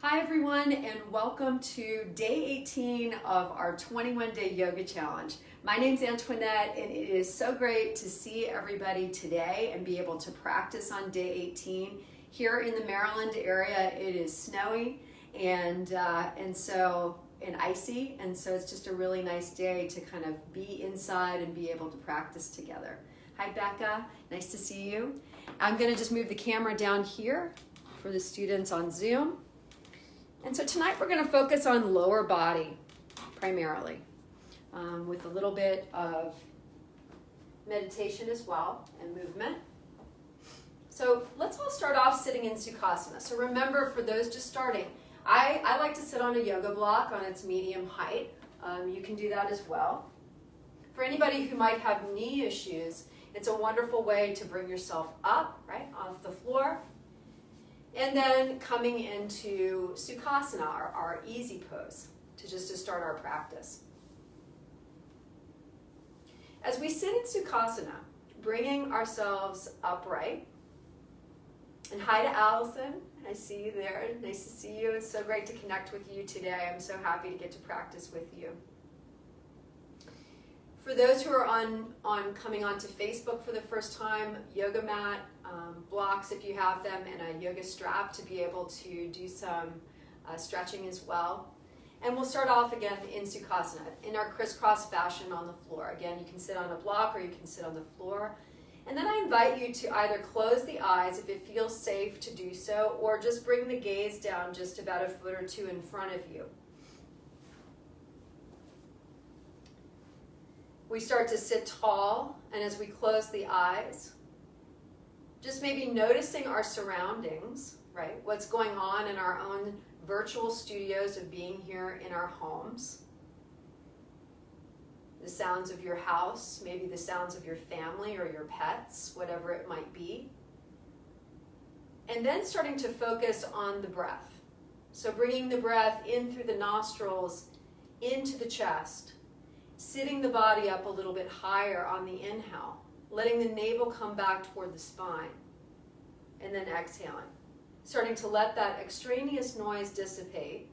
Hi everyone, and welcome to day 18 of our 21-day yoga challenge. My name's Antoinette, and it is so great to see everybody today and be able to practice on day 18. Here in the Maryland area, it is snowy and icy, and so it's just a really nice day to kind of be inside and be able to practice together. Hi Becca, nice to see you. I'm going to just move the camera down here for the students on Zoom. And so tonight we're going to focus on lower body primarily, with a little bit of meditation as well and movement. So let's all start off sitting in Sukhasana. So remember, for those just starting, I like to sit on a yoga block on its medium height. You can do that as well. For anybody who might have knee issues, it's a wonderful way to bring yourself up, right, off the floor. And then coming into Sukhasana, our easy pose, to start our practice. As we sit in Sukhasana, bringing ourselves upright. And hi to Allison, I see you there. Nice to see you. It's so great to connect with you today. I'm so happy to get to practice with you. For those who are coming onto Facebook for the first time, yoga mat, blocks if you have them, and a yoga strap to be able to do some stretching as well. And we'll start off again in Sukhasana, in our crisscross fashion on the floor. Again, you can sit on a block or you can sit on the floor. And then I invite you to either close the eyes if it feels safe to do so, or just bring the gaze down just about a foot or two in front of you. We start to sit tall, and as we close the eyes, just maybe noticing our surroundings, right? What's going on in our own virtual studios of being here in our homes. The sounds of your house, maybe the sounds of your family or your pets, whatever it might be. And then starting to focus on the breath. So bringing the breath in through the nostrils, into the chest. Sitting the body up a little bit higher on the inhale, letting the navel come back toward the spine, and then exhaling. Starting to let that extraneous noise dissipate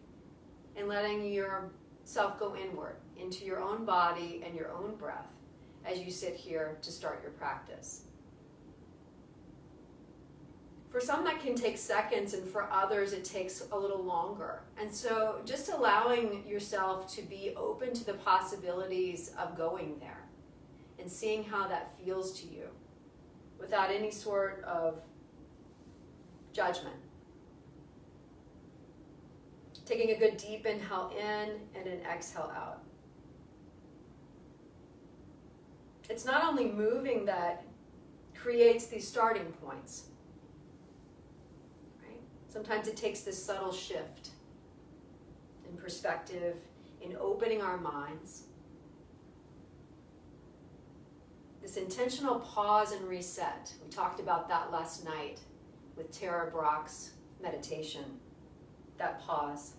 and letting yourself go inward into your own body and your own breath as you sit here to start your practice. For some that can take seconds, and for others it takes a little longer. And so just allowing yourself to be open to the possibilities of going there and seeing how that feels to you without any sort of judgment. Taking a good deep inhale in and an exhale out. It's not only moving that creates these starting points. Sometimes it takes this subtle shift in perspective, in opening our minds. This intentional pause and reset. We talked about that last night with Tara Brock's meditation, that pause.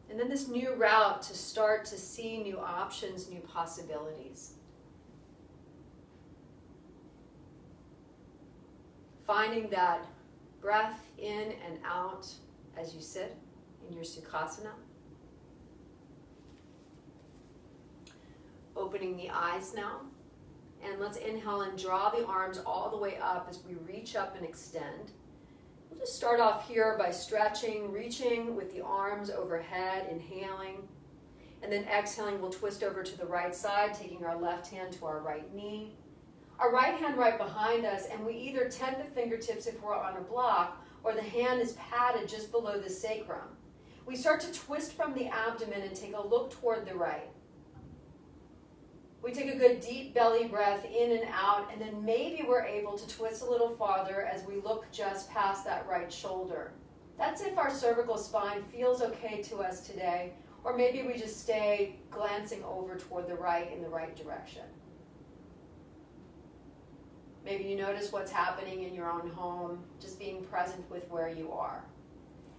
And then this new route to start to see new options, new possibilities. Finding that breath in and out as you sit in your Sukhasana. Opening the eyes now. And let's inhale and draw the arms all the way up as we reach up and extend. We'll just start off here by stretching, reaching with the arms overhead, inhaling. And then exhaling, we'll twist over to the right side, taking our left hand to our right knee. Our right hand right behind us, and we either tend the fingertips if we're on a block, or the hand is padded just below the sacrum. We start to twist from the abdomen and take a look toward the right. We take a good deep belly breath in and out, and then maybe we're able to twist a little farther as we look just past that right shoulder. That's if our cervical spine feels okay to us today, or maybe we just stay glancing over toward the right in the right direction. Maybe you notice what's happening in your own home, just being present with where you are.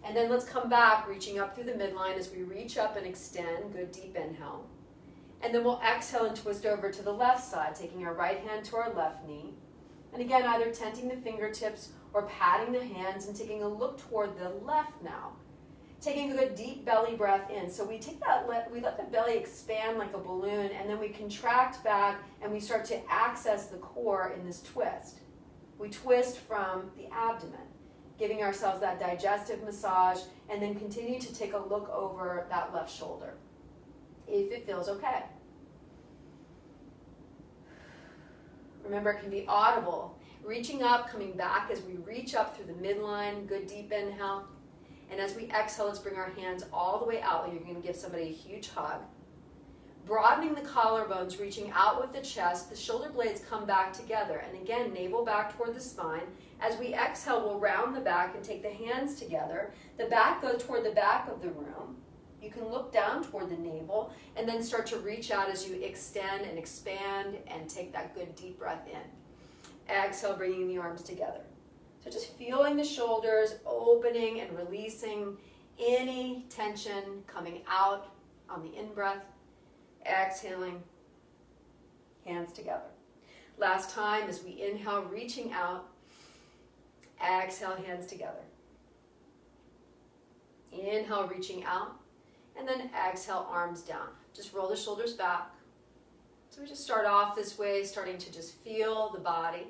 And then let's come back, reaching up through the midline as we reach up and extend, good deep inhale. And then we'll exhale and twist over to the left side, taking our right hand to our left knee. And again, either tenting the fingertips or patting the hands and taking a look toward the left now. Taking a good deep belly breath in. So we let the belly expand like a balloon, and then we contract back and we start to access the core in this twist. We twist from the abdomen, giving ourselves that digestive massage, and then continue to take a look over that left shoulder, if it feels okay. Remember, it can be audible. Reaching up, coming back as we reach up through the midline, good deep inhale. And as we exhale, let's bring our hands all the way out. You're going to give somebody a huge hug. Broadening the collarbones, reaching out with the chest, the shoulder blades come back together. And again, navel back toward the spine. As we exhale, we'll round the back and take the hands together. The back goes toward the back of the room. You can look down toward the navel and then start to reach out as you extend and expand and take that good deep breath in. Exhale, bringing the arms together. So just feeling the shoulders opening and releasing any tension coming out on the in-breath. Exhaling, hands together. Last time as we inhale, reaching out. Exhale, hands together. Inhale, reaching out. And then exhale, arms down. Just roll the shoulders back. So we just start off this way, starting to just feel the body.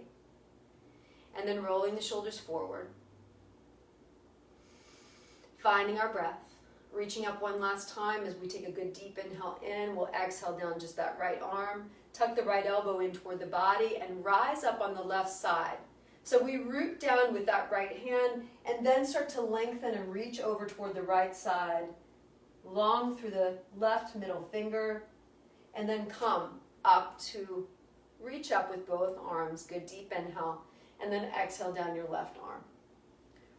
And then rolling the shoulders forward. Finding our breath. Reaching up one last time as we take a good deep inhale in. We'll exhale down just that right arm. Tuck the right elbow in toward the body and rise up on the left side. So we root down with that right hand and then start to lengthen and reach over toward the right side. Long through the left middle finger. And then come up to reach up with both arms. Good deep inhale. And then exhale down your left arm.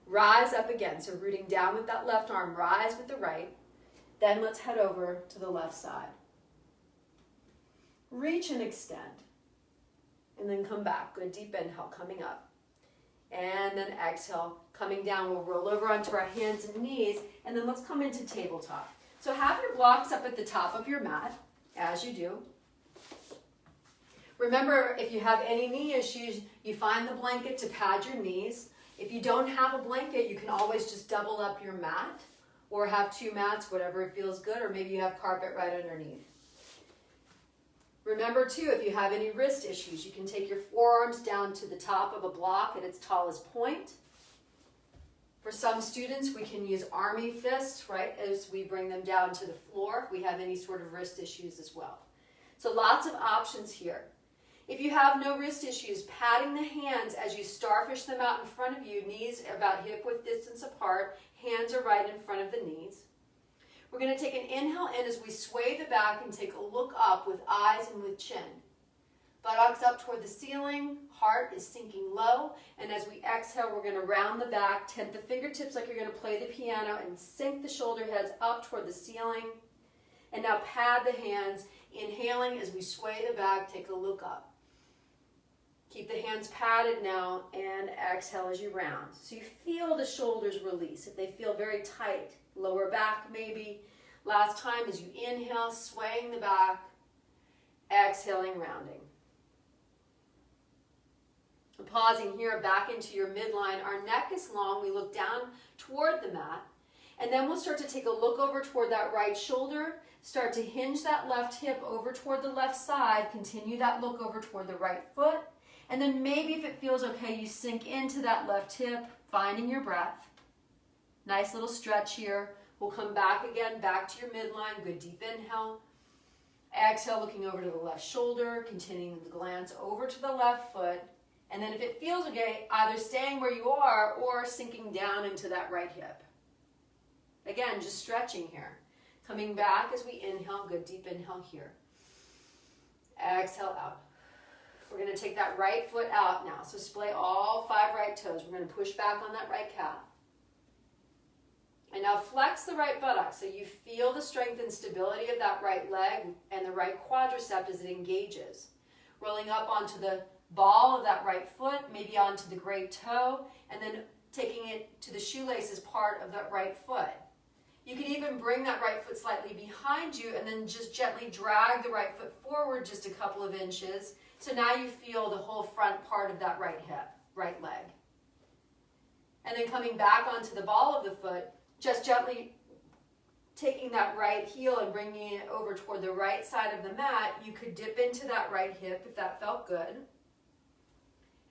Rise up again. So rooting down with that left arm, rise with the right. Then let's head over to the left side. Reach and extend. And then come back. Good deep inhale, coming up. And then exhale, coming down. We'll roll over onto our hands and knees. And then let's come into tabletop. So have your blocks up at the top of your mat, as you do. Remember, if you have any knee issues, you find the blanket to pad your knees. If you don't have a blanket, you can always just double up your mat or have two mats, whatever it feels good, or maybe you have carpet right underneath. Remember too, if you have any wrist issues, you can take your forearms down to the top of a block at its tallest point. For some students, we can use army fists, right, as we bring them down to the floor if we have any sort of wrist issues as well. So lots of options here. If you have no wrist issues, patting the hands as you starfish them out in front of you, knees about hip width distance apart, hands are right in front of the knees. We're going to take an inhale in as we sway the back and take a look up with eyes and with chin. Buttocks up toward the ceiling, heart is sinking low, and as we exhale, we're going to round the back, tent the fingertips like you're going to play the piano, and sink the shoulder heads up toward the ceiling. And now pad the hands, inhaling as we sway the back, take a look up. Keep the hands padded now, and exhale as you round. So you feel the shoulders release. If they feel very tight, lower back maybe. Last time as you inhale, swaying the back, exhaling, rounding. And pausing here, back into your midline. Our neck is long. We look down toward the mat. And then we'll start to take a look over toward that right shoulder. Start to hinge that left hip over toward the left side. Continue that look over toward the right foot. And then maybe if it feels okay, you sink into that left hip, finding your breath. Nice little stretch here. We'll come back again, back to your midline. Good deep inhale. Exhale, looking over to the left shoulder, continuing the glance over to the left foot. And then if it feels okay, either staying where you are or sinking down into that right hip. Again, just stretching here. Coming back as we inhale, good deep inhale here. Exhale out. We're going to take that right foot out now. So splay all 5 right toes. We're going to push back on that right calf. And now flex the right buttock so you feel the strength and stability of that right leg and the right quadricep as it engages. Rolling up onto the ball of that right foot, maybe onto the great toe, and then taking it to the shoelace as part of that right foot. You can even bring that right foot slightly behind you and then just gently drag the right foot forward just a couple of inches. So now you feel the whole front part of that right hip, right leg. And then coming back onto the ball of the foot, just gently taking that right heel and bringing it over toward the right side of the mat. You could dip into that right hip if that felt good.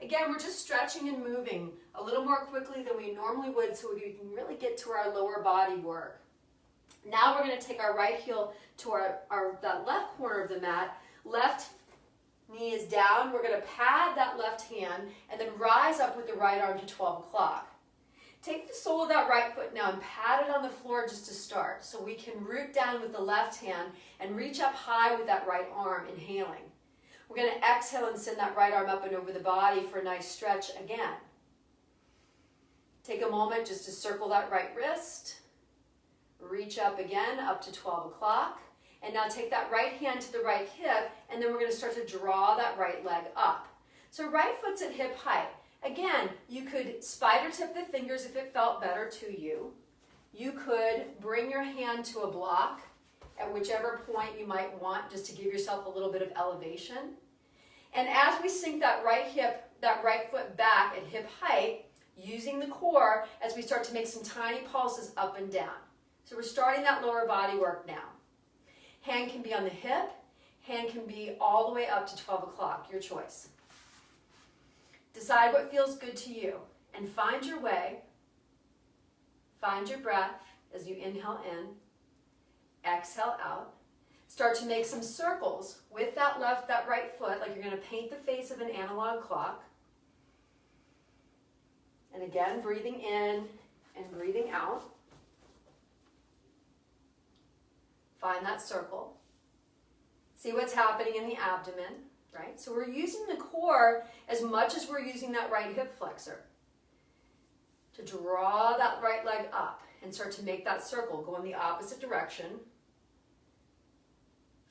Again, we're just stretching and moving a little more quickly than we normally would so we can really get to our lower body work. Now we're going to take our right heel to that left corner of the mat. Left knee is down. We're going to pad that left hand and then rise up with the right arm to 12 o'clock. Take the sole of that right foot now and pat it on the floor just to start. So we can root down with the left hand and reach up high with that right arm, inhaling. We're going to exhale and send that right arm up and over the body for a nice stretch again. Take a moment just to circle that right wrist. Reach up again, up to 12 o'clock. And now take that right hand to the right hip, and then we're going to start to draw that right leg up. So right foot's at hip height. Again, you could spider tip the fingers if it felt better to you. You could bring your hand to a block at whichever point you might want, just to give yourself a little bit of elevation. And as we sink that right foot back at hip height, using the core as we start to make some tiny pulses up and down. So we're starting that lower body work now. Hand can be on the hip, hand can be all the way up to 12 o'clock, your choice. Decide what feels good to you and find your way. Find your breath as you inhale in, exhale out. Start to make some circles with that right foot, like you're going to paint the face of an analog clock. And again, breathing in and breathing out. Find that circle. See what's happening in the abdomen. Right? So we're using the core as much as we're using that right hip flexor to draw that right leg up and start to make that circle. Go in the opposite direction.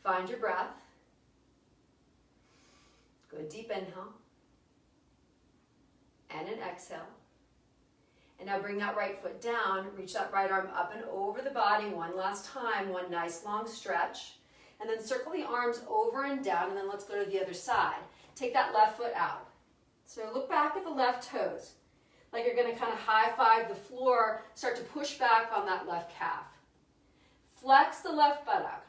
Find your breath. Good deep inhale. And an exhale. And now bring that right foot down. Reach that right arm up and over the body one last time. One nice long stretch. And then circle the arms over and down, and then let's go to the other side. Take that left foot out. So look back at the left toes, like you're going to kind of high-five the floor, start to push back on that left calf. Flex the left buttock.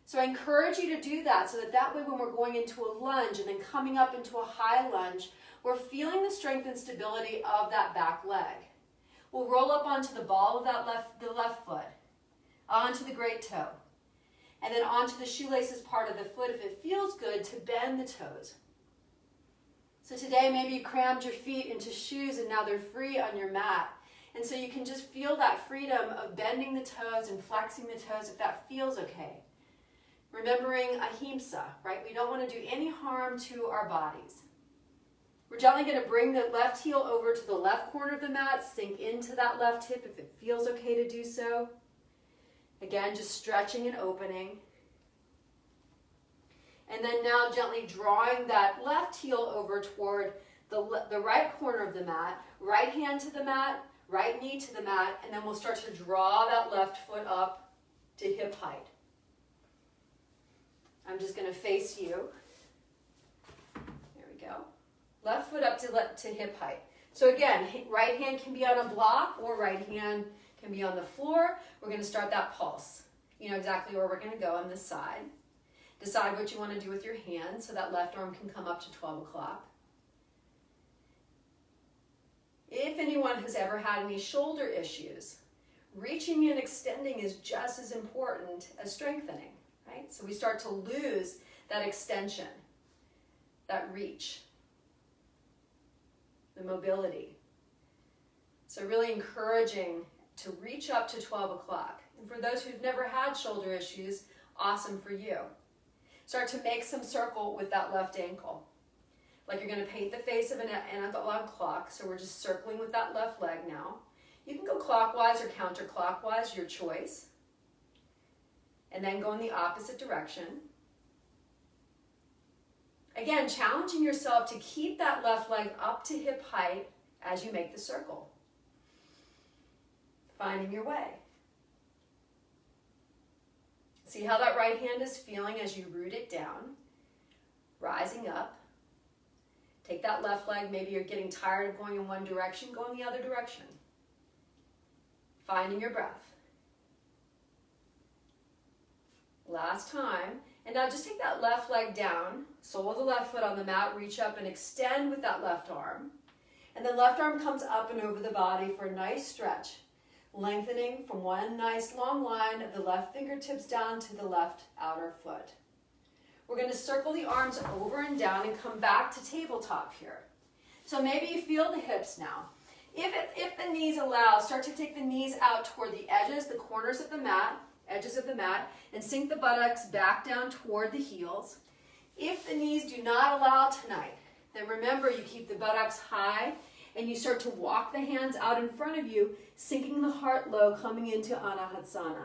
So I encourage you to do that so that way when we're going into a lunge and then coming up into a high lunge, we're feeling the strength and stability of that back leg. We'll roll up onto the ball of the left foot, onto the great toe. And then onto the shoelaces part of the foot if it feels good to bend the toes. So today maybe you crammed your feet into shoes and now they're free on your mat. And so you can just feel that freedom of bending the toes and flexing the toes if that feels okay. Remembering ahimsa, right? We don't want to do any harm to our bodies. We're gently going to bring the left heel over to the left corner of the mat, sink into that left hip if it feels okay to do so. Again, just stretching and opening. And then now gently drawing that left heel over toward the right corner of the mat, right hand to the mat, right knee to the mat, and then we'll start to draw that left foot up to hip height. I'm just going to face you. There we go. Left foot up to hip height. So again, right hand can be on a block or right hand can be on the floor. We're going to start that pulse. You know exactly where we're going to go on this side. Decide what you want to do with your hand so that left arm can come up to 12 o'clock. If anyone has ever had any shoulder issues, reaching and extending is just as important as strengthening, right? So we start to lose that extension, that reach, the mobility. So really encouraging to reach up to 12 o'clock. And for those who've never had shoulder issues, awesome for you. Start to make some circle with that left ankle. Like you're going to paint the face of an analog clock, so we're just circling with that left leg now. You can go clockwise or counterclockwise, your choice. And then go in the opposite direction. Again, challenging yourself to keep that left leg up to hip height as you make the circle. Finding your way. See how that right hand is feeling as you root it down. Rising up. Take that left leg. Maybe you're getting tired of going in one direction. Go in the other direction. Finding your breath. Last time. And now just take that left leg down. Sole of the left foot on the mat. Reach up and extend with that left arm. And then left arm comes up and over the body for a nice stretch. Lengthening from one nice long line of the left fingertips down to the left outer foot. We're going to circle the arms over and down and come back to tabletop here. So maybe you feel the hips now. If the knees allow, start to take the knees out toward the edges, the corners of the mat, edges of the mat, and sink the buttocks back down toward the heels. If the knees do not allow tonight, then remember you keep the buttocks high and you start to walk the hands out in front of you, sinking the heart low, coming into Anahatsana.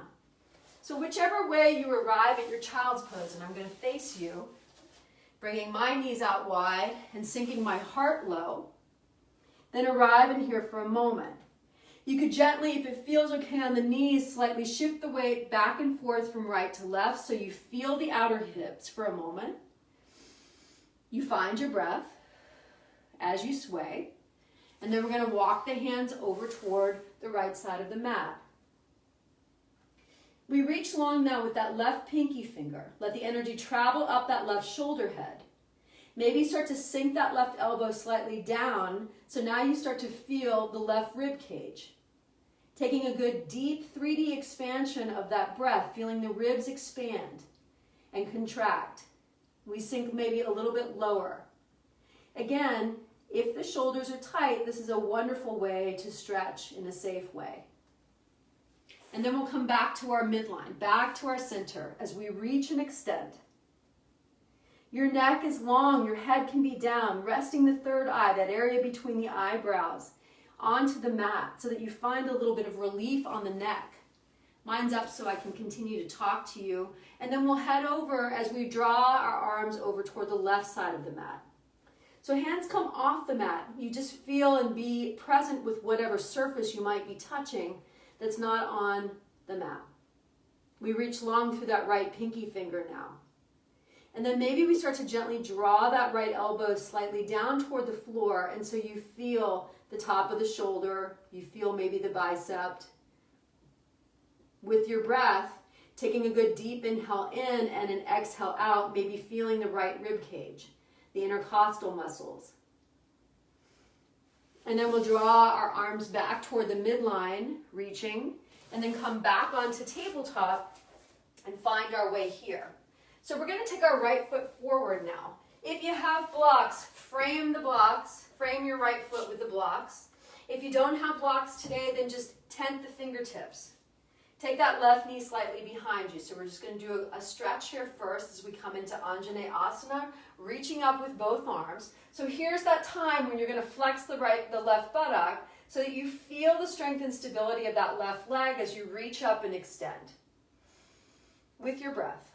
So whichever way you arrive at your child's pose, and I'm going to face you, bringing my knees out wide and sinking my heart low, then arrive in here for a moment. You could gently, if it feels okay on the knees, slightly shift the weight back and forth from right to left so you feel the outer hips for a moment. You find your breath as you sway, and then we're going to walk the hands over toward the right side of the mat. We reach long now with that left pinky finger. Let the energy travel up that left shoulder head. Maybe start to sink that left elbow slightly down, so now you start to feel the left rib cage. Taking a good deep 3D expansion of that breath, feeling the ribs expand and contract. We sink maybe a little bit lower. Again, if the shoulders are tight, this is a wonderful way to stretch in a safe way. And then we'll come back to our midline, back to our center as we reach and extend. Your neck is long, your head can be down, resting the third eye, that area between the eyebrows, onto the mat so that you find a little bit of relief on the neck. Mine's up so I can continue to talk to you. And then we'll head over as we draw our arms over toward the left side of the mat. So hands come off the mat. You just feel and be present with whatever surface you might be touching that's not on the mat. We reach long through that right pinky finger now. And then maybe we start to gently draw that right elbow slightly down toward the floor, and so you feel the top of the shoulder, you feel maybe the bicep. With your breath, taking a good deep inhale in and an exhale out, maybe feeling the right rib cage, the intercostal muscles. And then we'll draw our arms back toward the midline, reaching, and then come back onto tabletop and find our way here. So we're going to take our right foot forward now. If you have blocks, frame the blocks. Frame your right foot with the blocks. If you don't have blocks today, then just tent the fingertips. Take that left knee slightly behind you. So we're just going to do a stretch here first as we come into Anjaneyasana, reaching up with both arms. So here's that time when you're going to flex the left buttock so that you feel the strength and stability of that left leg as you reach up and extend. With your breath.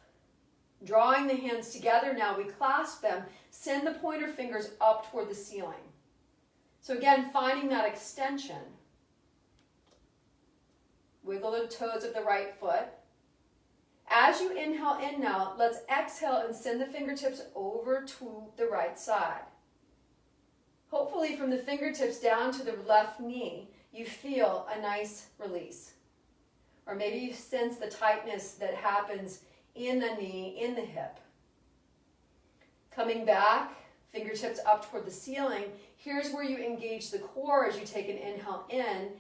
Drawing the hands together now, we clasp them. Send the pointer fingers up toward the ceiling. So again, finding that extension. Wiggle the toes of the right foot. As you inhale in now, let's exhale and send the fingertips over to the right side. Hopefully from the fingertips down to the left knee, you feel a nice release. Or maybe you sense the tightness that happens in the knee, in the hip. Coming back, fingertips up toward the ceiling. Here's where you engage the core as you take an inhale in.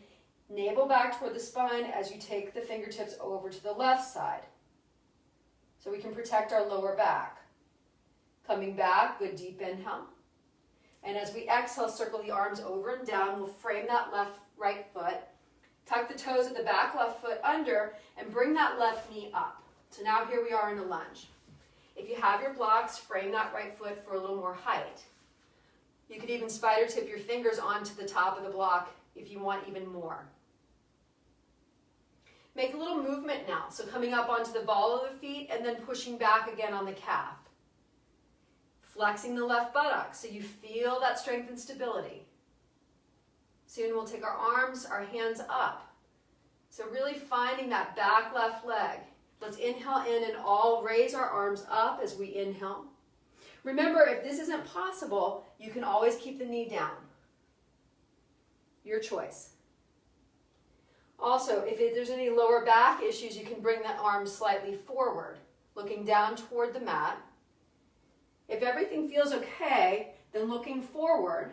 Navel back toward the spine as you take the fingertips over to the left side. So we can protect our lower back. Coming back, good deep inhale. And as we exhale, circle the arms over and down. We'll frame that right foot. Tuck the toes of the back left foot under and bring that left knee up. So now here we are in a lunge. If you have your blocks, frame that right foot for a little more height. You could even spider tip your fingers onto the top of the block if you want even more. Make a little movement now. So coming up onto the ball of the feet and then pushing back again on the calf. Flexing the left buttock so you feel that strength and stability. Soon we'll take our arms, our hands up. So really finding that back left leg. Let's inhale in and all raise our arms up as we inhale. Remember, if this isn't possible, you can always keep the knee down. Your choice. Also, if there's any lower back issues, you can bring the arms slightly forward, looking down toward the mat. If everything feels okay, then looking forward,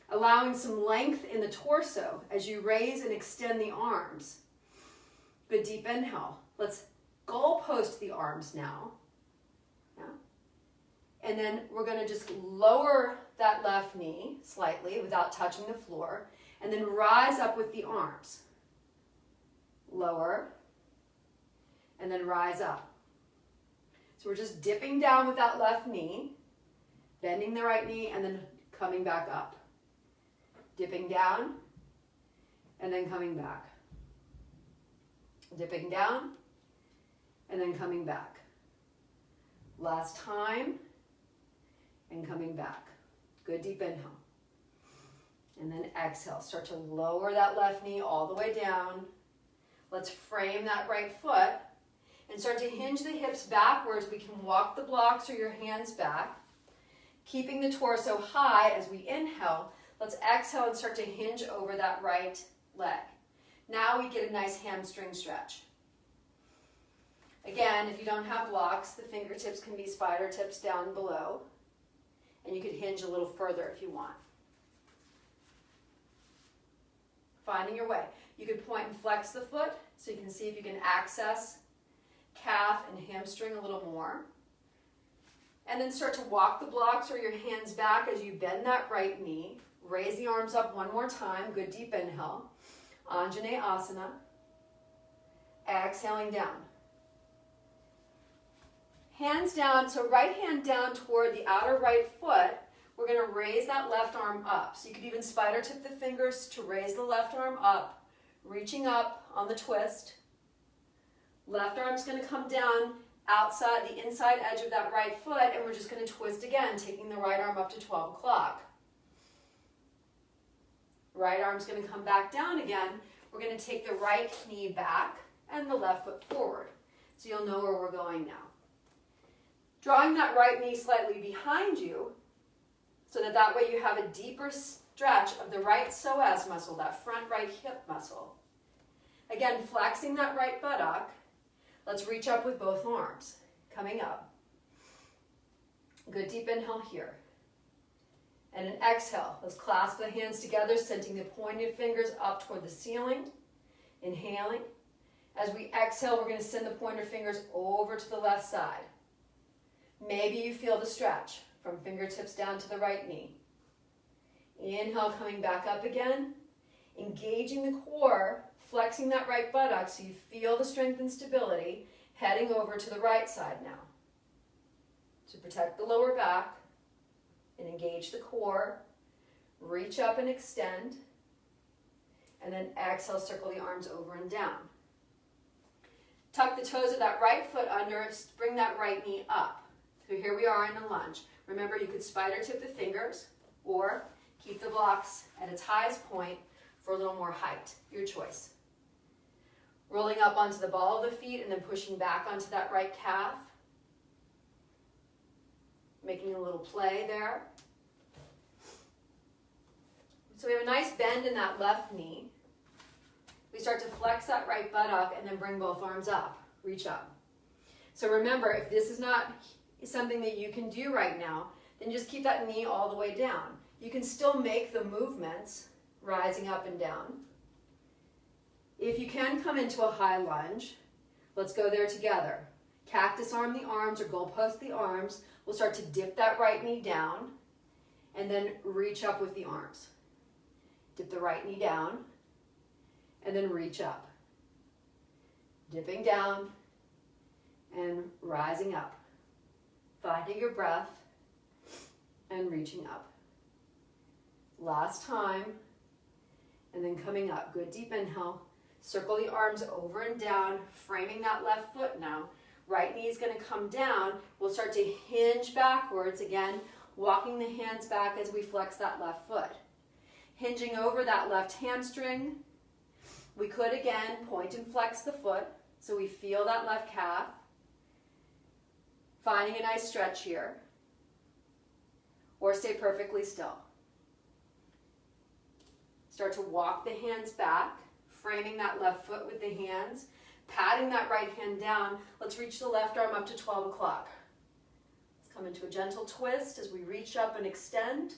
allowing some length in the torso as you raise and extend the arms. Good deep inhale. Let's goalpost the arms now. Yeah. And then we're going to just lower that left knee slightly without touching the floor, and then rise up with the arms. Lower, and then rise up. So we're just dipping down with that left knee, bending the right knee, and then coming back up. Dipping down, and then coming back. Dipping down, and then coming back. Last time, and coming back. Good deep inhale. And then exhale. Start to lower that left knee all the way down. Let's frame that right foot and start to hinge the hips backwards. We can walk the blocks or your hands back, keeping the torso high as we inhale. Let's exhale and start to hinge over that right leg. Now we get a nice hamstring stretch. Again, if you don't have blocks, the fingertips can be spider tips down below, and you could hinge a little further if you want. Finding your way. You could point and flex the foot so you can see if you can access calf and hamstring a little more. And then start to walk the blocks or your hands back as you bend that right knee. Raise the arms up one more time. Good deep inhale. Anjaneyasana. Exhaling down. Hands down, so right hand down toward the outer right foot. We're going to raise that left arm up. So you could even spider tip the fingers to raise the left arm up, reaching up on the twist. Left arm's going to come down outside the inside edge of that right foot, and we're just going to twist again, taking the right arm up to 12 o'clock. Right arm's going to come back down again. We're going to take the right knee back and the left foot forward. So you'll know where we're going now. Drawing that right knee slightly behind you, so that way you have a deeper stretch of the right psoas muscle, that front right hip muscle. Again, flexing that right buttock. Let's reach up with both arms. Coming up. Good deep inhale here. And an exhale. Let's clasp the hands together, sending the pointed fingers up toward the ceiling. Inhaling. As we exhale, we're going to send the pointer fingers over to the left side. Maybe you feel the stretch from fingertips down to the right knee. Inhale, coming back up again. Engaging the core, flexing that right buttock so you feel the strength and stability, heading over to the right side now. To protect the lower back and engage the core, reach up and extend, and then exhale, circle the arms over and down. Tuck the toes of that right foot under, bring that right knee up. So here we are in a lunge. Remember, you could spider tip the fingers or keep the blocks at its highest point for a little more height. Your choice. Rolling up onto the ball of the feet and then pushing back onto that right calf. Making a little play there. So we have a nice bend in that left knee. We start to flex that right buttock and then bring both arms up. Reach up. So remember, if this is not something that you can do right now, then just keep that knee all the way down. You can still make the movements rising up and down. If you can come into a high lunge, let's go there together. Cactus arm the arms or goalpost the arms. We'll start to dip that right knee down and then reach up with the arms. Dip the right knee down and then reach up. Dipping down and rising up. Finding your breath and reaching up. Last time, and then coming up. Good deep inhale. Circle the arms over and down, framing that left foot now. Right knee is going to come down. We'll start to hinge backwards again, walking the hands back as we flex that left foot. Hinging over that left hamstring. We could again point and flex the foot so we feel that left calf. Finding a nice stretch here. or stay perfectly still. Start to walk the hands back, framing that left foot with the hands, patting that right hand down. Let's reach the left arm up to 12 o'clock. Let's come into a gentle twist as we reach up and extend.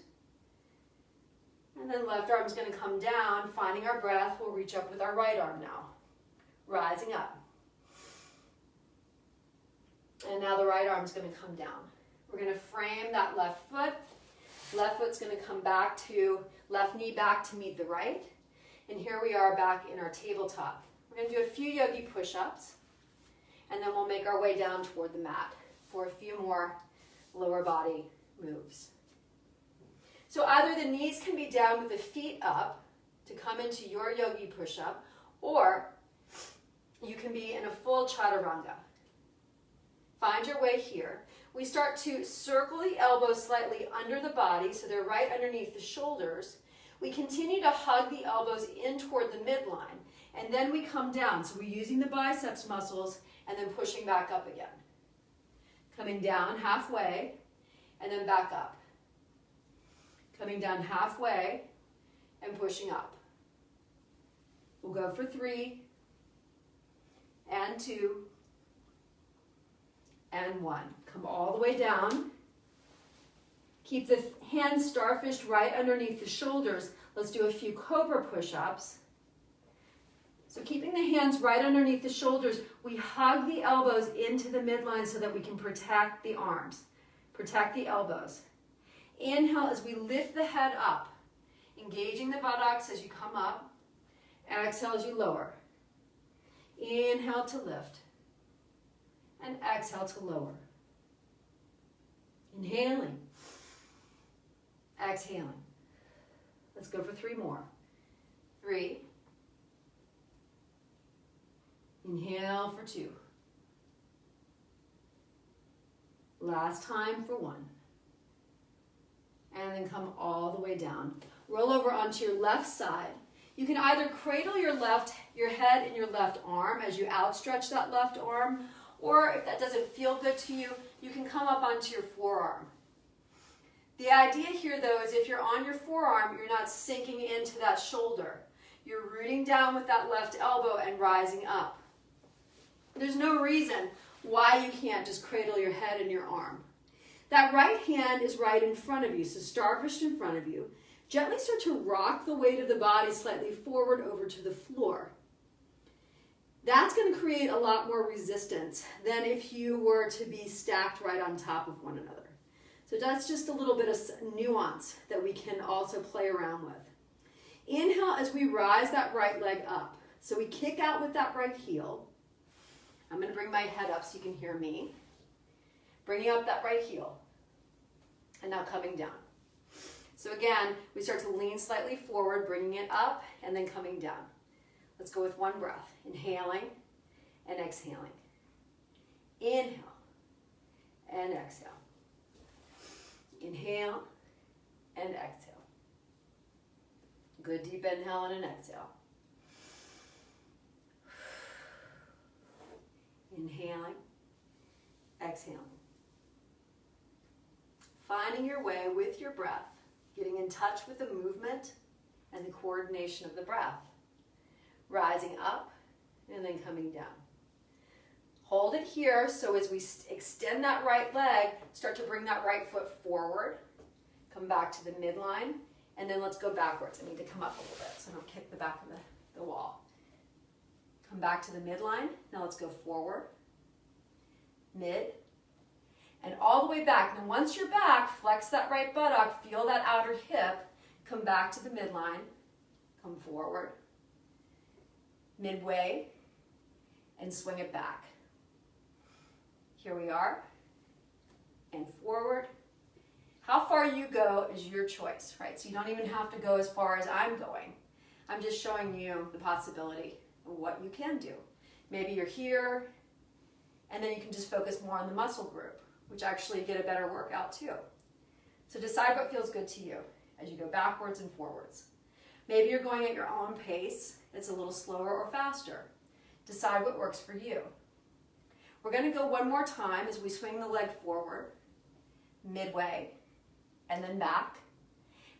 And then left arm's going to come down, finding our breath. We'll reach up with our right arm now, rising up. And now the right arm's going to come down. We're going to frame that left foot. Left foot's going to come back to, left knee back to meet the right. And here we are back in our tabletop. We're going to do a few yogi push-ups, and then we'll make our way down toward the mat for a few more lower body moves. So either the knees can be down with the feet up to come into your yogi push-up, or you can be in a full chaturanga. Find your way here. We start to circle the elbows slightly under the body, so they're right underneath the shoulders. We continue to hug the elbows in toward the midline, and then we come down. So we're using the biceps muscles and then pushing back up again. Coming down halfway and then back up. Coming down halfway and pushing up. We'll go for 3 and 2 and 1. Come all the way down. Keep the hands starfished right underneath the shoulders. Let's do a few cobra push-ups. So keeping the hands right underneath the shoulders, we hug the elbows into the midline so that we can protect the arms, protect the elbows. Inhale as we lift the head up, engaging the buttocks as you come up. Exhale as you lower. Inhale to lift. And exhale to lower. Inhaling. Exhaling. Let's go for 3 more. 3. Inhale for 2. Last time for 1. And then come all the way down. Roll over onto your left side. You can either cradle your head in your left arm as you outstretch that left arm, or if that doesn't feel good to you, you can come up onto your forearm. The idea here, though, is if you're on your forearm, you're not sinking into that shoulder. You're rooting down with that left elbow and rising up. There's no reason why you can't just cradle your head in your arm. That right hand is right in front of you, so starfished in front of you. Gently start to rock the weight of the body slightly forward over to the floor. That's going to create a lot more resistance than if you were to be stacked right on top of one another. So that's just a little bit of nuance that we can also play around with. Inhale as we rise that right leg up. So we kick out with that right heel. I'm going to bring my head up so you can hear me. Bringing up that right heel. And now coming down. So again, we start to lean slightly forward, bringing it up, and then coming down. Let's go with 1 breath. Inhaling and exhaling. Inhale and exhale. Inhale and exhale. Good deep inhale and an exhale. Inhaling, exhaling. Finding your way with your breath, getting in touch with the movement and the coordination of the breath. Rising up and then coming down. Hold it here, so as we extend that right leg, start to bring that right foot forward. Come back to the midline, and then let's go backwards. I need to come up a little bit so I don't kick the back of the wall. Come back to the midline. Now let's go forward, mid, and all the way back. Now once you're back, flex that right buttock, feel that outer hip, come back to the midline, come forward, midway, and swing it back. Here we are, and forward. How far you go is your choice, right? So you don't even have to go as far as I'm going. I'm just showing you the possibility of what you can do. Maybe you're here, and then you can just focus more on the muscle group, which actually get a better workout too. So decide what feels good to you as you go backwards and forwards. Maybe you're going at your own pace. It's a little slower or faster. Decide what works for you. We're going to go one more time as we swing the leg forward, midway, and then back.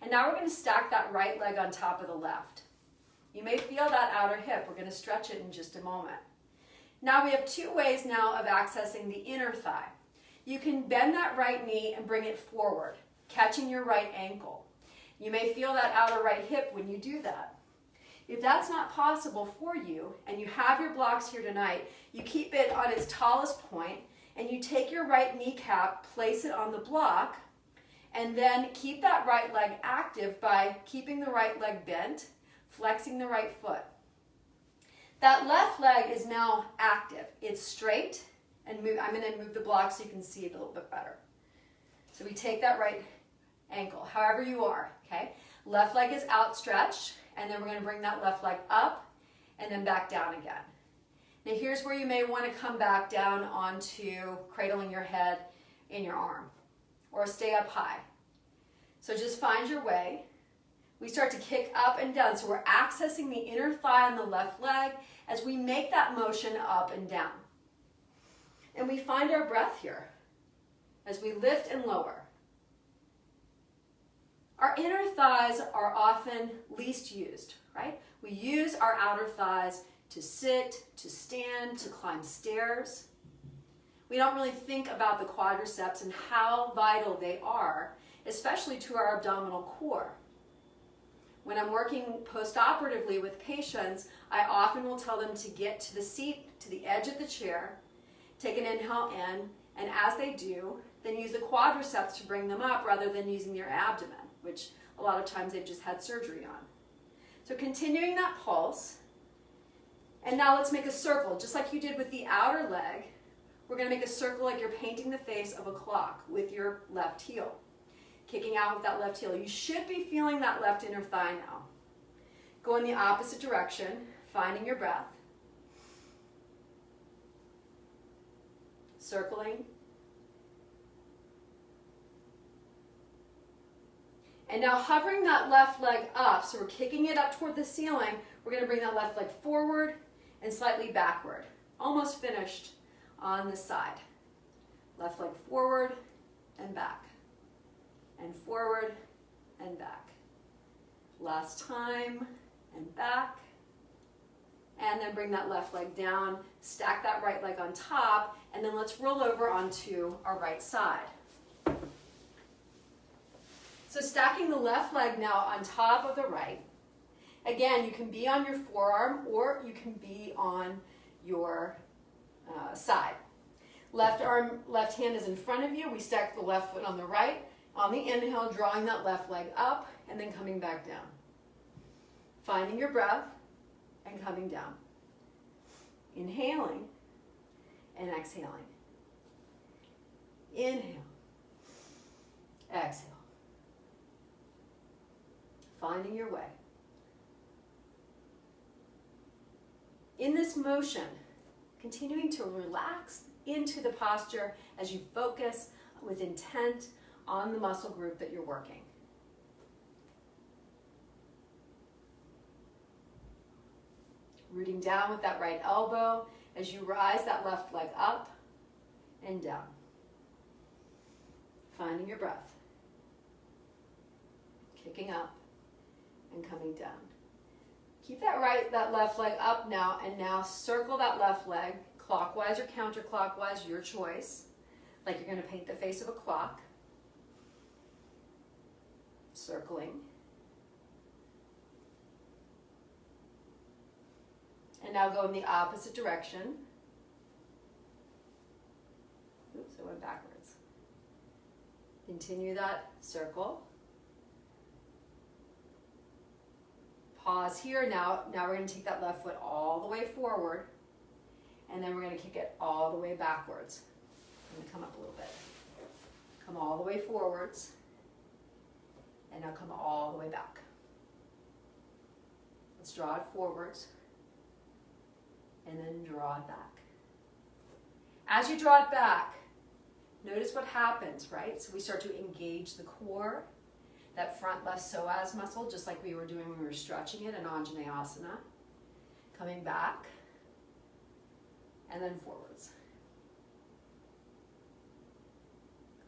And now we're going to stack that right leg on top of the left. You may feel that outer hip. We're going to stretch it in just a moment. Now we have two ways now of accessing the inner thigh. You can bend that right knee and bring it forward, catching your right ankle. You may feel that outer right hip when you do that. If that's not possible for you, and you have your blocks here tonight, you keep it on its tallest point, and you take your right kneecap, place it on the block, and then keep that right leg active by keeping the right leg bent, flexing the right foot. That left leg is now active. It's straight, and I'm going to move the block so you can see it a little bit better. So we take that right ankle, however you are, okay? Left leg is outstretched, and then we're going to bring that left leg up and then back down again. Now here's where you may want to come back down onto cradling your head in your arm, or stay up high. So just find your way. We start to kick up and down, so we're accessing the inner thigh on the left leg as we make that motion up and down. And we find our breath here as we lift and lower. Our inner thighs are often least used, right? We use our outer thighs to sit, to stand, to climb stairs. We don't really think about the quadriceps and how vital they are, especially to our abdominal core. When I'm working post-operatively with patients, I often will tell them to get to the seat, to the edge of the chair, take an inhale in, and as they do, then use the quadriceps to bring them up rather than using their abdomen, which a lot of times they've just had surgery on. So continuing that pulse, and now let's make a circle, just like you did with the outer leg. We're going to make a circle like you're painting the face of a clock with your left heel. Kicking out with that left heel. You should be feeling that left inner thigh now. Go in the opposite direction, finding your breath. Circling. And now hovering that left leg up, so we're kicking it up toward the ceiling, we're going to bring that left leg forward and slightly backward. Almost finished on this side. Left leg forward and back. And forward and back. Last time, and back. And then bring that left leg down, stack that right leg on top, and then let's roll over onto our right side. So stacking the left leg now on top of the right. Again, you can be on your forearm or you can be on your side. Left hand is in front of you. We stack the left foot on the right. On the inhale, drawing that left leg up and then coming back down. Finding your breath and coming down. Inhaling and exhaling. Inhale. Exhale. Finding your way. In this motion, continuing to relax into the posture as you focus with intent on the muscle group that you're working. Rooting down with that right elbow as you rise that left leg up and down. Finding your breath. Kicking up and coming down. Keep that left leg up now, and now circle that left leg clockwise or counterclockwise, your choice, like you're going to paint the face of a clock. Circling. And now go in the opposite direction. Oops, I went backwards. Continue that circle. Pause here. Now we're going to take that left foot all the way forward, and then we're going to kick it all the way backwards. I'm going to come up a little bit. Come all the way forwards. And now come all the way back. Let's draw it forwards. And then draw it back. As you draw it back, notice what happens, right? So we start to engage the core, that front left psoas muscle, just like we were doing when we were stretching it in Anjaneyasana. Coming back. And then forwards.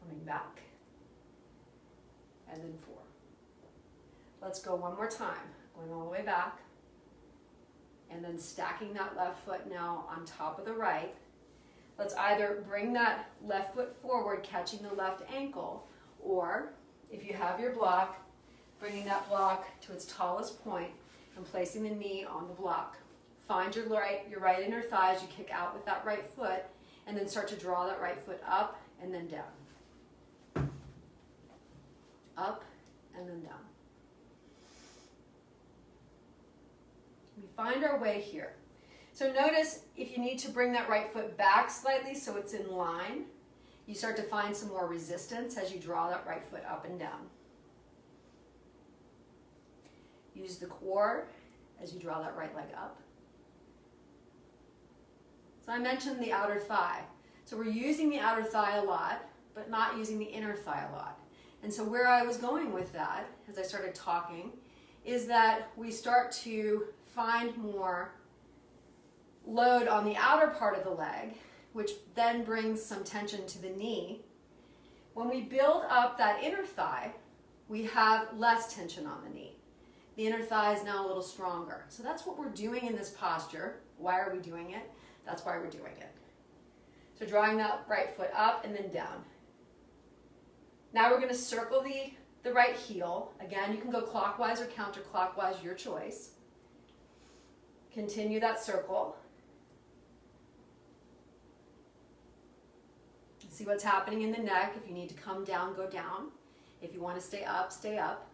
Coming back. and then 4. Let's go one more time, going all the way back, and then stacking that left foot now on top of the right. Let's either bring that left foot forward, catching the left ankle, or if you have your block, bringing that block to its tallest point and placing the knee on the block. Find your right inner thigh as you kick out with that right foot, and then start to draw that right foot up and then down. Up and then down. We find our way here. So notice if you need to bring that right foot back slightly so it's in line, you start to find some more resistance as you draw that right foot up and down. Use the core as you draw that right leg up. So I mentioned the outer thigh. So we're using the outer thigh a lot, but not using the inner thigh a lot. And so where I was going with that, as I started talking, is that we start to find more load on the outer part of the leg, which then brings some tension to the knee. When we build up that inner thigh, we have less tension on the knee. The inner thigh is now a little stronger. So that's what we're doing in this posture. Why are we doing it? That's why we're doing it. So drawing that right foot up and then down. Now we're going to circle the right heel. Again, you can go clockwise or counterclockwise, your choice. Continue that circle. See what's happening in the neck. If you need to come down, go down. If you want to stay up, stay up.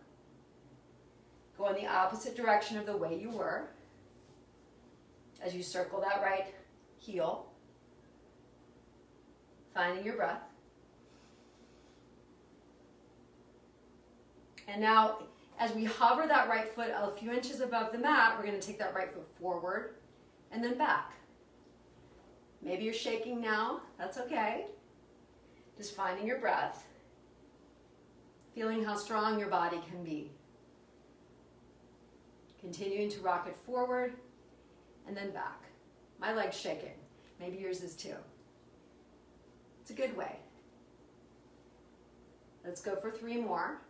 Go in the opposite direction of the way you were as you circle that right heel, finding your breath. And now, as we hover that right foot a few inches above the mat, we're going to take that right foot forward and then back. Maybe you're shaking now. That's okay. Just finding your breath, feeling how strong your body can be. Continuing to rock it forward and then back. My leg's shaking. Maybe yours is too. It's a good way. Let's go for 3 more.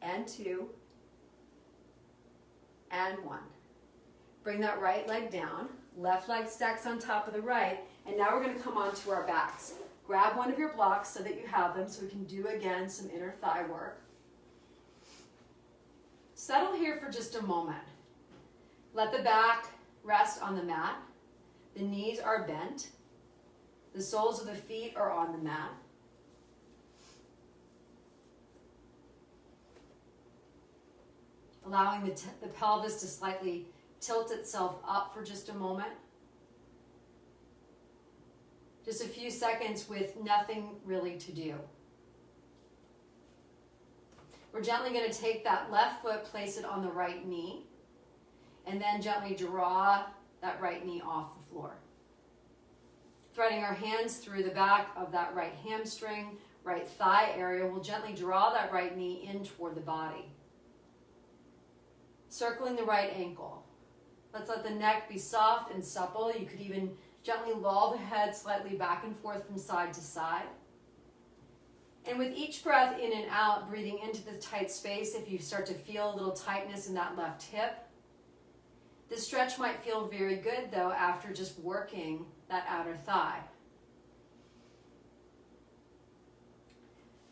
And 2. And 1. Bring that right leg down. Left leg stacks on top of the right. And now we're going to come onto our backs. Grab one of your blocks so that you have them so we can do again some inner thigh work. Settle here for just a moment. Let the back rest on the mat. The knees are bent. The soles of the feet are on the mat. Allowing the pelvis to slightly tilt itself up for just a moment. Just a few seconds with nothing really to do. We're gently going to take that left foot, place it on the right knee, and then gently draw that right knee off the floor. Threading our hands through the back of that right hamstring, right thigh area, we'll gently draw that right knee in toward the body. Circling the right ankle. Let's let the neck be soft and supple. You could even gently loll the head slightly back and forth from side to side. And with each breath in and out, breathing into the tight space, if you start to feel a little tightness in that left hip, this stretch might feel very good, though, after just working that outer thigh.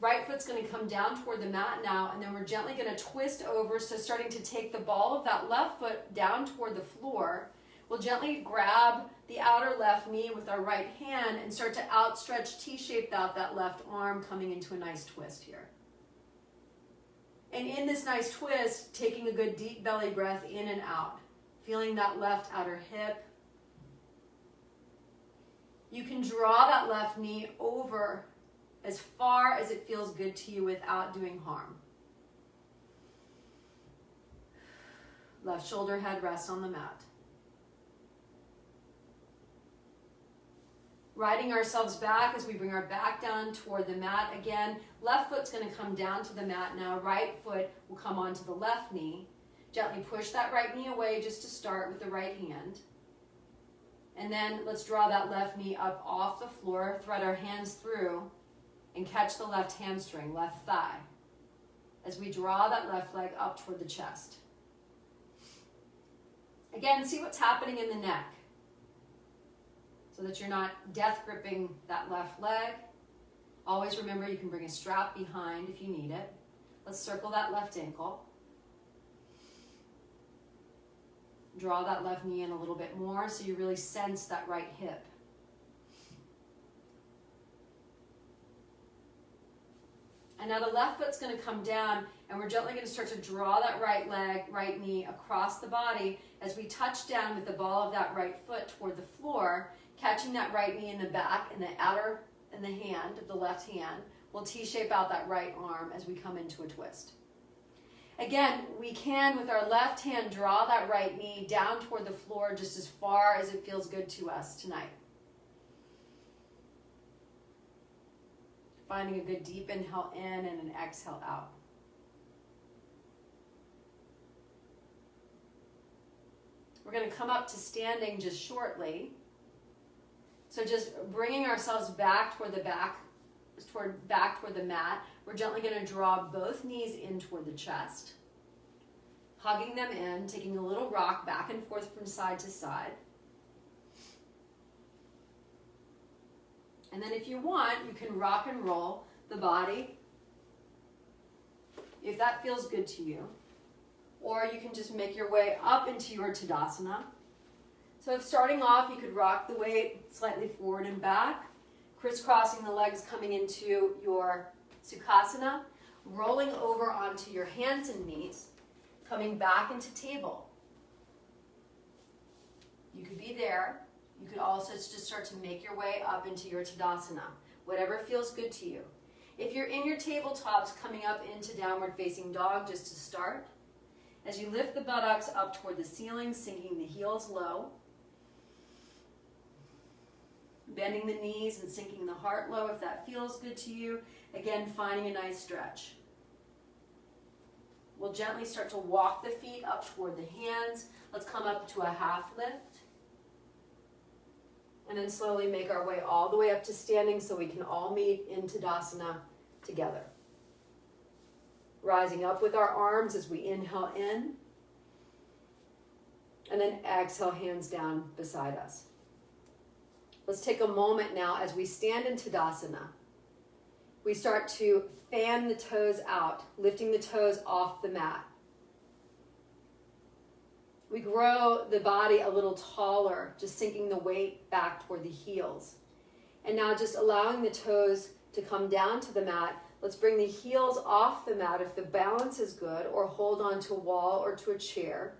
Right foot's going to come down toward the mat now, and then we're gently going to twist over, so starting to take the ball of that left foot down toward the floor. We'll gently grab the outer left knee with our right hand and start to outstretch, T-shape out that left arm, coming into a nice twist here. And in this nice twist, taking a good deep belly breath in and out, feeling that left outer hip. You can draw that left knee over as far as it feels good to you without doing harm. Left shoulder head rests on the mat. Riding ourselves back as we bring our back down toward the mat. Again, left foot's going to come down to the mat now. Right foot will come onto the left knee. Gently push that right knee away just to start with the right hand. And then let's draw that left knee up off the floor, thread our hands through, and catch the left hamstring, left thigh, as we draw that left leg up toward the chest. Again, see what's happening in the neck so that you're not death gripping that left leg. Always remember you can bring a strap behind if you need it. Let's circle that left ankle. Draw that left knee in a little bit more so you really sense that right hip. And now the left foot's going to come down, and we're gently going to start to draw that right leg, right knee across the body as we touch down with the ball of that right foot toward the floor, catching that right knee in the back and the outer and the hand of the left hand. We'll T-shape out that right arm as we come into a twist. Again, we can, with our left hand, draw that right knee down toward the floor just as far as it feels good to us tonight. Finding a good deep inhale in and an exhale out. We're going to come up to standing just shortly. So just bringing ourselves back toward the mat. We're gently going to draw both knees in toward the chest, hugging them in, taking a little rock back and forth from side to side. And then if you want, you can rock and roll the body if that feels good to you. Or you can just make your way up into your Tadasana. So if starting off, you could rock the weight slightly forward and back, crisscrossing the legs coming into your Sukhasana, rolling over onto your hands and knees, coming back into table. You could be there. You could also just start to make your way up into your Tadasana, whatever feels good to you. If you're in your tabletops, coming up into downward facing dog just to start. As you lift the buttocks up toward the ceiling, sinking the heels low. Bending the knees and sinking the heart low if that feels good to you. Again, finding a nice stretch. We'll gently start to walk the feet up toward the hands. Let's come up to a half lift. And then slowly make our way all the way up to standing so we can all meet in Tadasana together. Rising up with our arms as we inhale in. And then exhale, hands down beside us. Let's take a moment now as we stand in Tadasana. We start to fan the toes out, lifting the toes off the mat. We grow the body a little taller, just sinking the weight back toward the heels. And now just allowing the toes to come down to the mat. Let's bring the heels off the mat if the balance is good, or hold on to a wall or to a chair,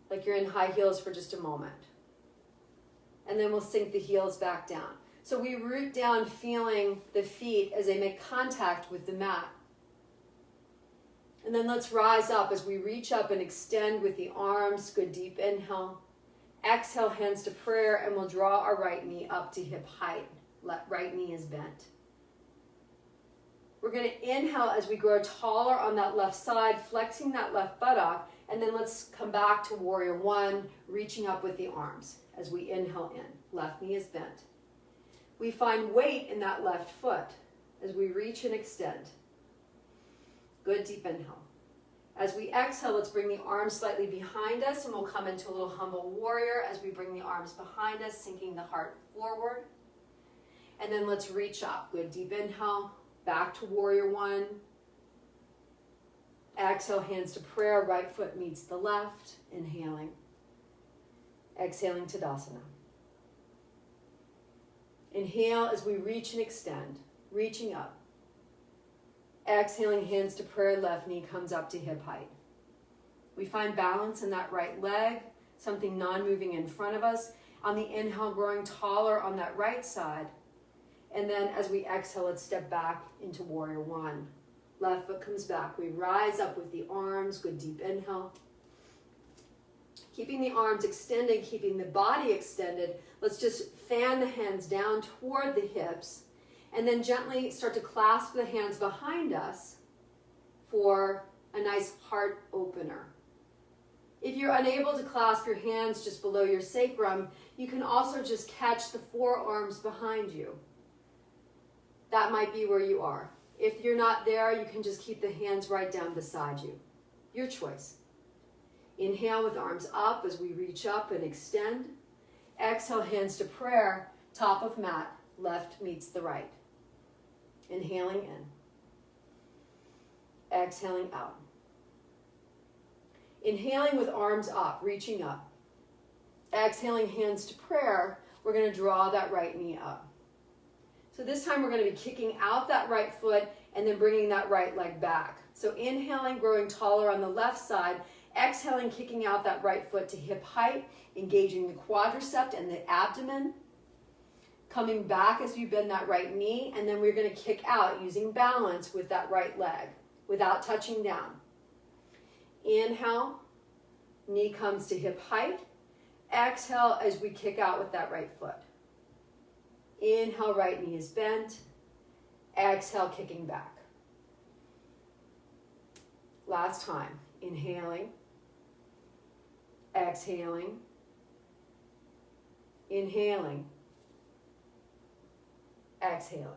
like you're in high heels for just a moment. And then we'll sink the heels back down. So we root down, feeling the feet as they make contact with the mat. And then let's rise up as we reach up and extend with the arms. Good deep inhale. Exhale, hands to prayer, and we'll draw our right knee up to hip height. Right knee is bent. We're going to inhale as we grow taller on that left side, flexing that left buttock. And then let's come back to warrior one, reaching up with the arms as we inhale in. Left knee is bent. We find weight in that left foot as we reach and extend. Good deep inhale. As we exhale, let's bring the arms slightly behind us, and we'll come into a little humble warrior as we bring the arms behind us, sinking the heart forward. And then let's reach up. Good deep inhale. Back to warrior one. Exhale, hands to prayer. Right foot meets the left. Inhaling. Exhaling, Tadasana. Inhale as we reach and extend, reaching up. Exhaling, hands to prayer, left knee comes up to hip height. We find balance in that right leg, something non-moving in front of us. On the inhale, growing taller on that right side. And then as we exhale, let's step back into warrior one. Left foot comes back. We rise up with the arms, good deep inhale. Keeping the arms extended, keeping the body extended. Let's just fan the hands down toward the hips. And then gently start to clasp the hands behind us for a nice heart opener. If you're unable to clasp your hands just below your sacrum, you can also just catch the forearms behind you. that might be where you are. If you're not there, you can just keep the hands right down beside you. Your choice. Inhale with arms up as we reach up and extend. Exhale, hands to prayer, top of mat, left meets the right. Inhaling in. Exhaling out. Inhaling with arms up, reaching up. Exhaling, hands to prayer, we're going to draw that right knee up. So this time we're going to be kicking out that right foot and then bringing that right leg back. So inhaling, growing taller on the left side. Exhaling, kicking out that right foot to hip height, engaging the quadricep and the abdomen. Coming back as you bend that right knee, and then we're going to kick out using balance with that right leg without touching down. Inhale, knee comes to hip height. Exhale as we kick out with that right foot. Inhale, right knee is bent. Exhale, kicking back. Last time. Inhaling. Exhaling. Inhaling. Exhaling.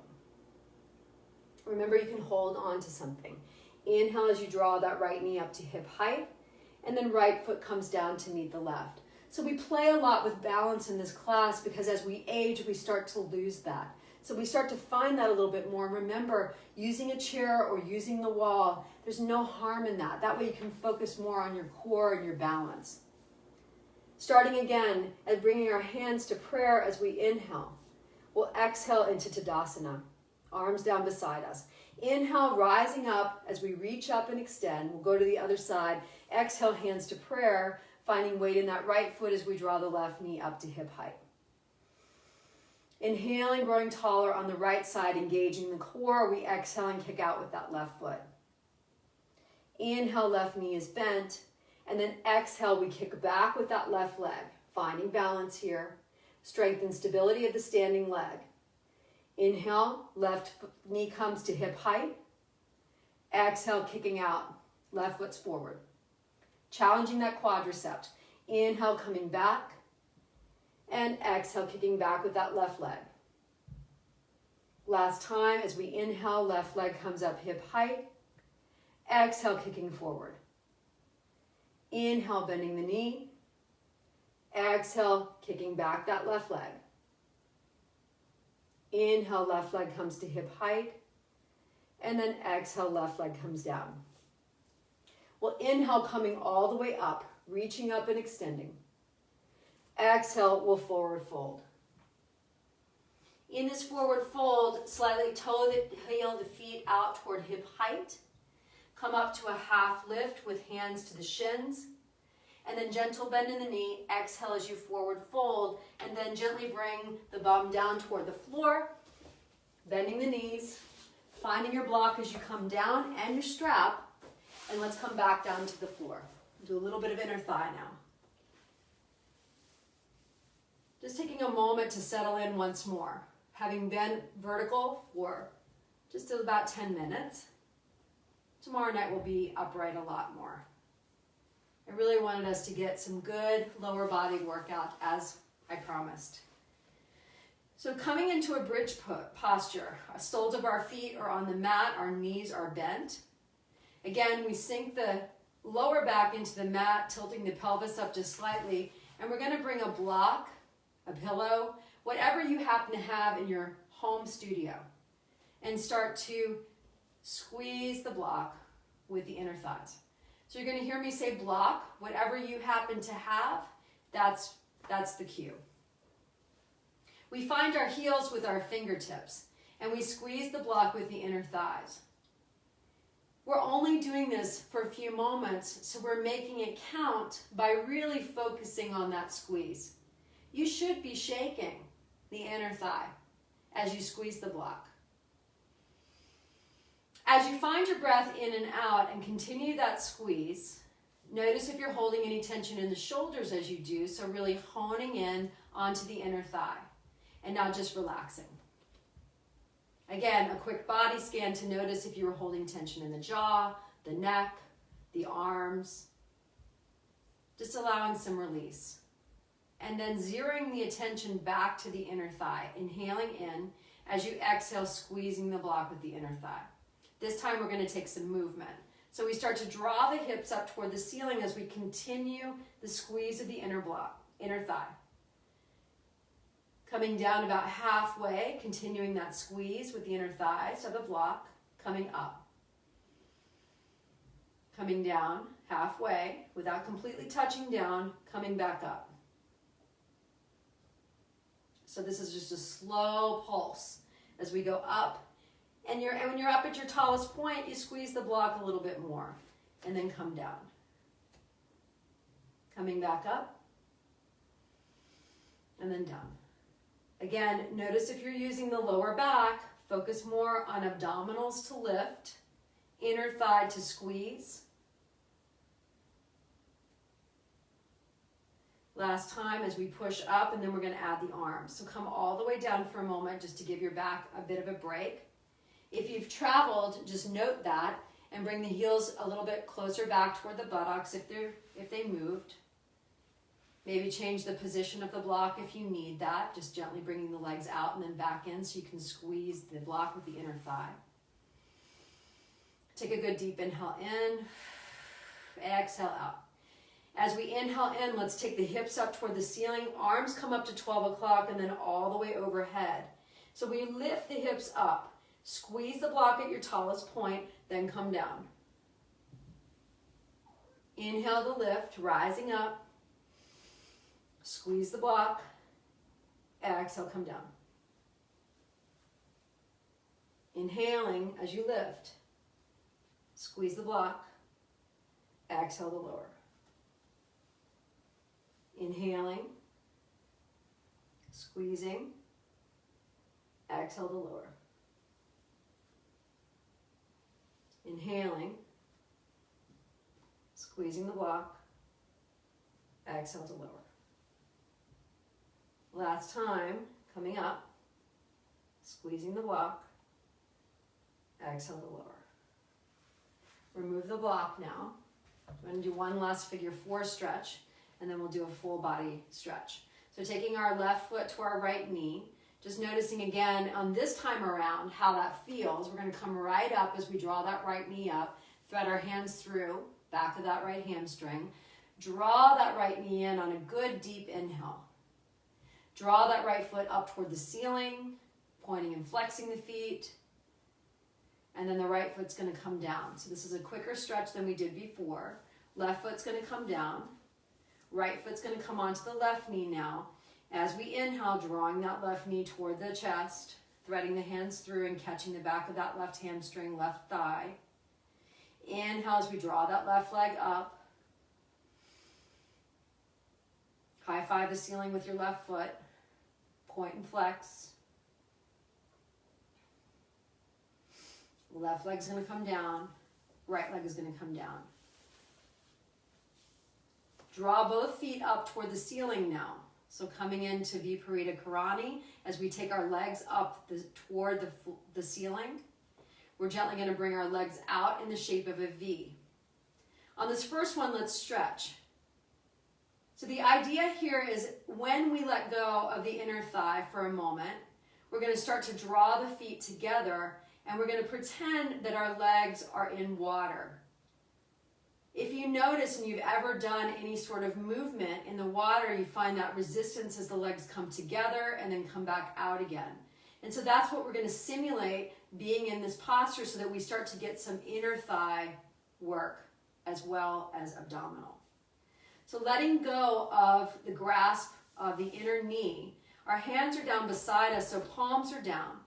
Remember, you can hold on to something. Inhale as you draw that right knee up to hip height, and then right foot comes down to meet the left. So we play a lot with balance in this class because as we age, we start to lose that. So we start to find that a little bit more. Remember, using a chair or using the wall, there's no harm in that. That way you can focus more on your core and your balance. Starting again and bringing our hands to prayer as we inhale. We'll exhale into Tadasana, arms down beside us. Inhale, rising up as we reach up and extend. We'll go to the other side. Exhale, hands to prayer, finding weight in that right foot as we draw the left knee up to hip height. Inhaling, growing taller on the right side, engaging the core. We exhale and kick out with that left foot. Inhale, left knee is bent. And then exhale, we kick back with that left leg, finding balance here. Strength and stability of the standing leg. Inhale, left knee comes to hip height. Exhale, kicking out, left foot's forward. Challenging that quadricep. Inhale, coming back. And exhale, kicking back with that left leg. Last time, as we inhale, left leg comes up hip height. Exhale, kicking forward. Inhale, bending the knee. Exhale, kicking back that left leg. Inhale, left leg comes to hip height. And then exhale, left leg comes down. We'll inhale, coming all the way up, reaching up and extending. Exhale, we'll forward fold. In this forward fold, slightly toe the heel, the feet out toward hip height. Come up to a half lift with hands to the shins. And then gentle bend in the knee. Exhale as you forward fold. And then gently bring the bum down toward the floor. Bending the knees. Finding your block as you come down and your strap. And let's come back down to the floor. Do a little bit of inner thigh now. Just taking a moment to settle in once more. Having been vertical for just about 10 minutes. Tomorrow night we'll be upright a lot more. I really wanted us to get some good lower body workout as I promised. So coming into a bridge posture, our soles of our feet are on the mat, our knees are bent. Again, we sink the lower back into the mat, tilting the pelvis up just slightly, and we're going to bring a block, a pillow, whatever you happen to have in your home studio, and start to squeeze the block with the inner thighs. So you're going to hear me say block, whatever you happen to have, that's the cue. We find our heels with our fingertips, and we squeeze the block with the inner thighs. We're only doing this for a few moments, so we're making it count by really focusing on that squeeze. You should be shaking the inner thigh as you squeeze the block. As you find your breath in and out and continue that squeeze, notice if you're holding any tension in the shoulders as you do, so really honing in onto the inner thigh. And now just relaxing. Again, a quick body scan to notice if you were holding tension in the jaw, the neck, the arms. Just allowing some release. And then zeroing the attention back to the inner thigh. Inhaling in As you exhale, squeezing the block with the inner thigh. This time we're going to take some movement. So we start to draw the hips up toward the ceiling as we continue the squeeze of the inner thigh. Coming down about halfway, continuing that squeeze with the inner thighs of the block, coming up. Coming down halfway without completely touching down, coming back up. So this is just a slow pulse as we go up. And when you're up at your tallest point, you squeeze the block a little bit more and then come down. Coming back up and then down. Again, notice if you're using the lower back, focus more on abdominals to lift, inner thigh to squeeze. Last time as we push up, and then we're going to add the arms. So come all the way down for a moment just to give your back a bit of a break. If you've traveled, just note that and bring the heels a little bit closer back toward the buttocks if they moved. Maybe change the position of the block if you need that, just gently bringing the legs out and then back in so you can squeeze the block with the inner thigh. Take a good deep inhale in, exhale out. As we inhale in, let's take the hips up toward the ceiling. Arms come up to 12 o'clock and then all the way overhead. So we lift the hips up. Squeeze the block at your tallest point, then come down. Inhale to lift, rising up. Squeeze the block. Exhale, come down. Inhaling as you lift. Squeeze the block. Exhale to lower. Inhaling, squeezing, exhale to lower. Inhaling, squeezing the block, exhale to lower. Last time, coming up, squeezing the block, exhale to lower. Remove the block now. We're going to do one last figure 4 stretch. And then we'll do a full body stretch. So taking our left foot to our right knee, just noticing again on this time around how that feels. We're going to come right up as we draw that right knee up, thread our hands through, back of that right hamstring. Draw that right knee in on a good deep inhale. Draw that right foot up toward the ceiling, pointing and flexing the feet. And then the right foot's going to come down. So this is a quicker stretch than we did before. Left foot's going to come down. Right foot's going to come onto the left knee now. As we inhale, drawing that left knee toward the chest, threading the hands through and catching the back of that left hamstring, left thigh. Inhale as we draw that left leg up. High five the ceiling with your left foot. Point and flex. Left leg's going to come down. Right leg is going to come down. Draw both feet up toward the ceiling now. So coming into Viparita Karani, as we take our legs up toward the ceiling, we're gently going to bring our legs out in the shape of a V. On this first one, let's stretch. So the idea here is when we let go of the inner thigh for a moment, we're going to start to draw the feet together and we're going to pretend that our legs are in water. If you notice and you've ever done any sort of movement in the water, you find that resistance as the legs come together and then come back out again. And so that's what we're going to simulate being in this posture so that we start to get some inner thigh work as well as abdominal. So letting go of the grasp of the inner knee, our hands are down beside us, so palms are down.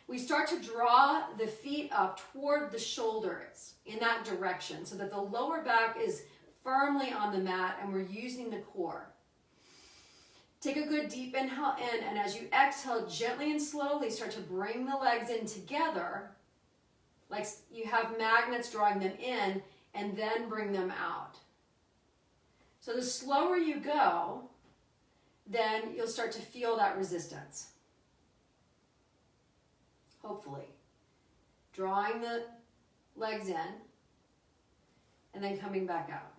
We start to draw the feet up toward the shoulders in that direction so that the lower back is firmly on the mat and we're using the core. Take a good deep inhale in, and as you exhale, gently and slowly start to bring the legs in together, like you have magnets drawing them in, and then bring them out. So the slower you go, then you'll start to feel that resistance. Hopefully. Drawing the legs in and then coming back out.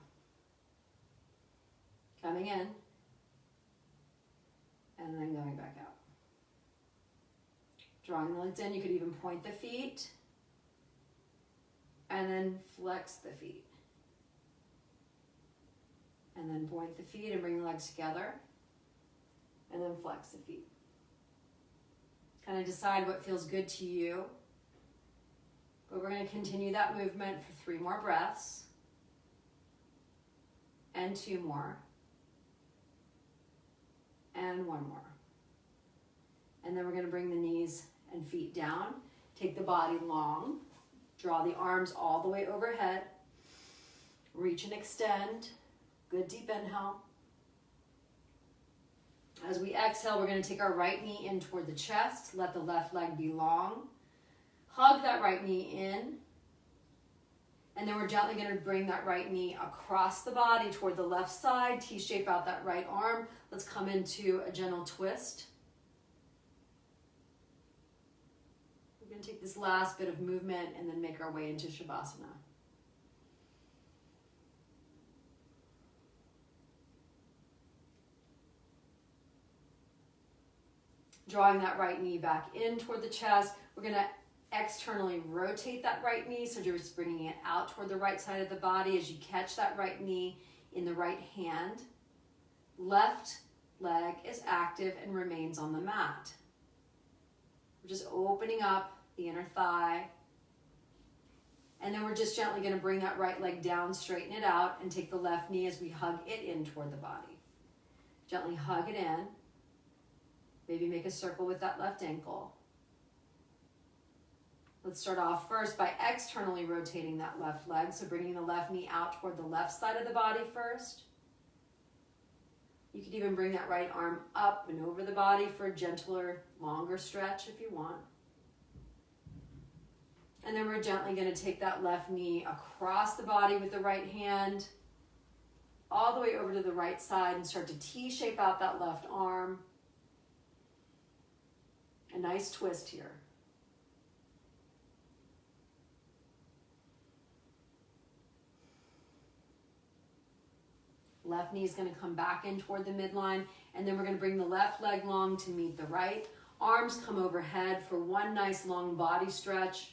Coming in and then going back out. Drawing the legs in, you could even point the feet and then flex the feet. And then point the feet and bring the legs together and then flex the feet. Kind of decide what feels good to you. But we're going to continue that movement for 3 more breaths and 2 more and 1 more. And then we're going to bring the knees and feet down. Take the body long. Draw the arms all the way overhead. Reach and extend. Good deep inhale. As we exhale, we're going to take our right knee in toward the chest. Let the left leg be long. Hug that right knee in. And then we're gently going to bring that right knee across the body toward the left side. T-shape out that right arm. Let's come into a gentle twist. We're going to take this last bit of movement and then make our way into Shavasana. Drawing that right knee back in toward the chest. We're going to externally rotate that right knee, so you're just bringing it out toward the right side of the body as you catch that right knee in the right hand. Left leg is active and remains on the mat. We're just opening up the inner thigh. And then we're just gently going to bring that right leg down, straighten it out, and take the left knee as we hug it in toward the body. Gently hug it in. Maybe make a circle with that left ankle. Let's start off first by externally rotating that left leg. So bringing the left knee out toward the left side of the body first. You could even bring that right arm up and over the body for a gentler, longer stretch if you want. And then we're gently going to take that left knee across the body with the right hand, all the way over to the right side, and start to T-shape out that left arm. A nice twist here. Left knee is going to come back in toward the midline, and then we're going to bring the left leg long to meet the right. Arms come overhead for one nice long body stretch.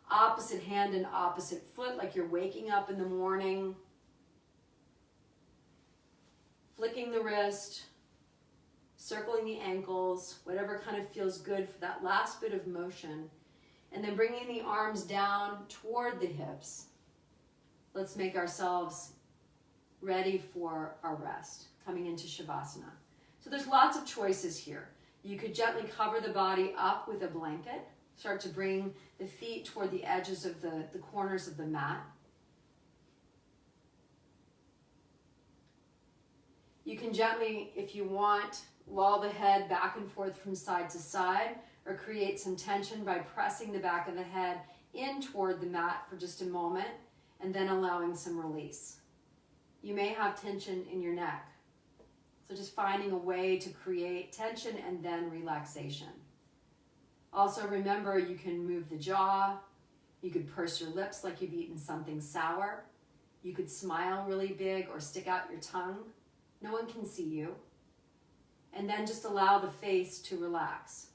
Opposite hand and opposite foot like you're waking up in the morning. Flicking the wrist, circling the ankles, whatever kind of feels good for that last bit of motion. And then bringing the arms down toward the hips. Let's make ourselves ready for our rest, coming into Shavasana. So there's lots of choices here. You could gently cover the body up with a blanket. Start to bring the feet toward the edges of the corners of the mat. You can gently, if you want, loll the head back and forth from side to side, or create some tension by pressing the back of the head in toward the mat for just a moment, and then allowing some release. You may have tension in your neck. So just finding a way to create tension and then relaxation. Also remember, you can move the jaw. You could purse your lips like you've eaten something sour. You could smile really big or stick out your tongue. No one can see you. And then just allow the face to relax.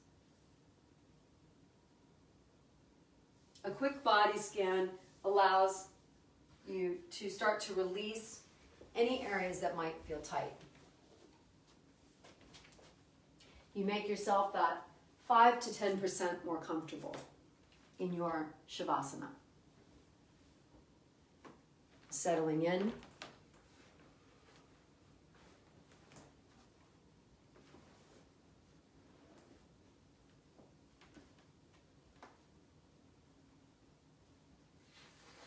A quick body scan allows you to start to release any areas that might feel tight. You make yourself that 5 to 10% more comfortable in your Shavasana. Settling in.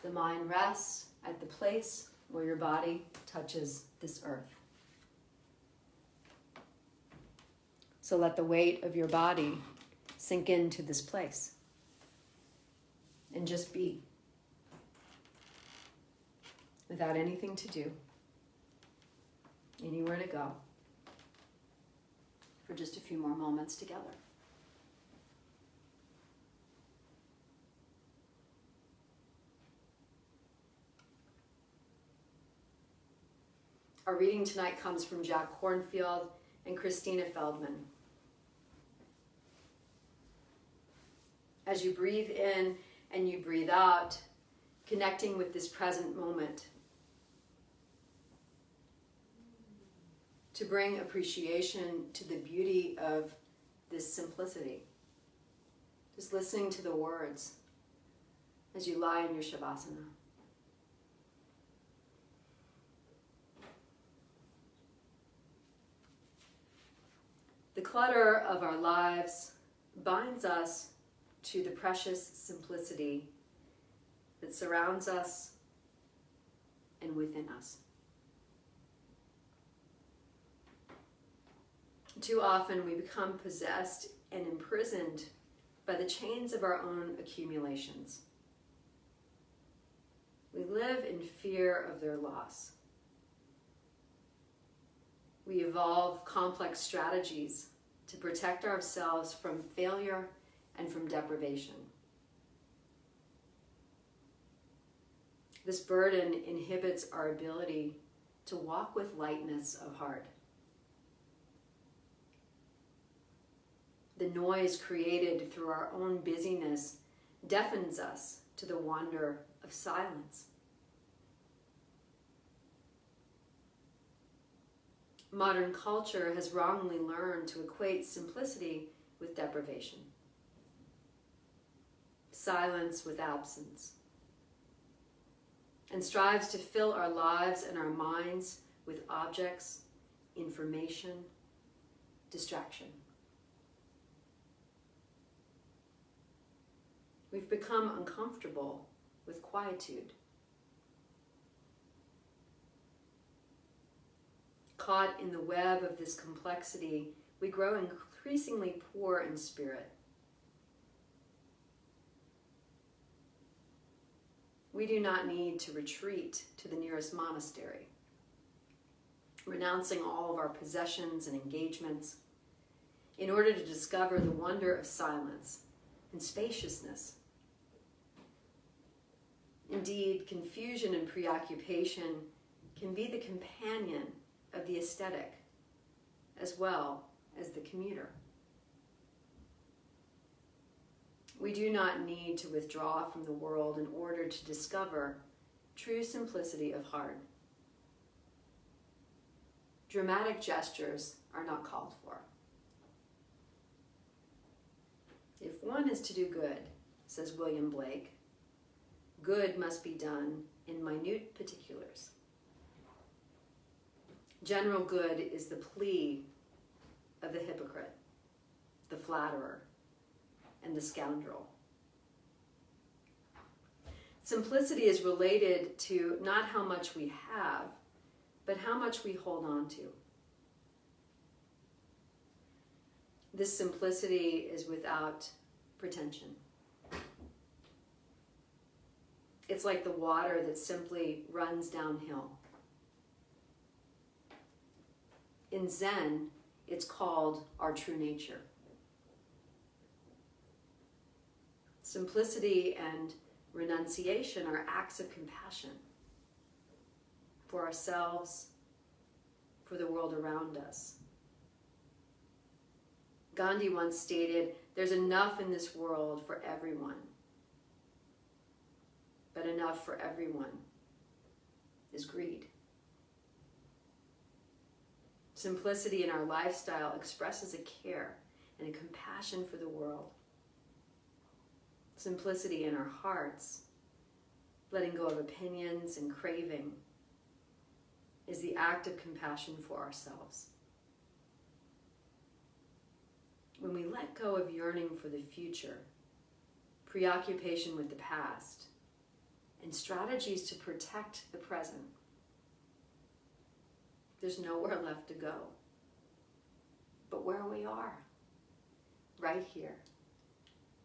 The mind rests at the place where your body touches this earth. So let the weight of your body sink into this place and just be, without anything to do, anywhere to go, for just a few more moments together. Our reading tonight comes from Jack Kornfield and Christina Feldman. As you breathe in and you breathe out, connecting with this present moment, to bring appreciation to the beauty of this simplicity. Just listening to the words as you lie in your Shavasana. The clutter of our lives binds us to the precious simplicity that surrounds us and within us. Too often we become possessed and imprisoned by the chains of our own accumulations. We live in fear of their loss. We evolve complex strategies to protect ourselves from failure and from deprivation. This burden inhibits our ability to walk with lightness of heart. The noise created through our own busyness deafens us to the wonder of silence. Modern culture has wrongly learned to equate simplicity with deprivation, silence with absence, and strives to fill our lives and our minds with objects, information, distraction. We've become uncomfortable with quietude. Caught in the web of this complexity, we grow increasingly poor in spirit. We do not need to retreat to the nearest monastery, renouncing all of our possessions and engagements in order to discover the wonder of silence and spaciousness. Indeed, confusion and preoccupation can be the companion of the aesthetic as well as the commuter. We do not need to withdraw from the world in order to discover true simplicity of heart. Dramatic gestures are not called for. If one is to do good, says William Blake, good must be done in minute particulars. General good is the plea of the hypocrite, the flatterer, and the scoundrel. Simplicity is related to not how much we have, but how much we hold on to. This simplicity is without pretension. It's like the water that simply runs downhill. In Zen, it's called our true nature. Simplicity and renunciation are acts of compassion for ourselves, for the world around us. Gandhi once stated, "There's enough in this world for everyone, but enough for everyone is greed." Simplicity in our lifestyle expresses a care and a compassion for the world. Simplicity in our hearts, letting go of opinions and craving, is the act of compassion for ourselves. When we let go of yearning for the future, preoccupation with the past, and strategies to protect the present, there's nowhere left to go but where we are, right here,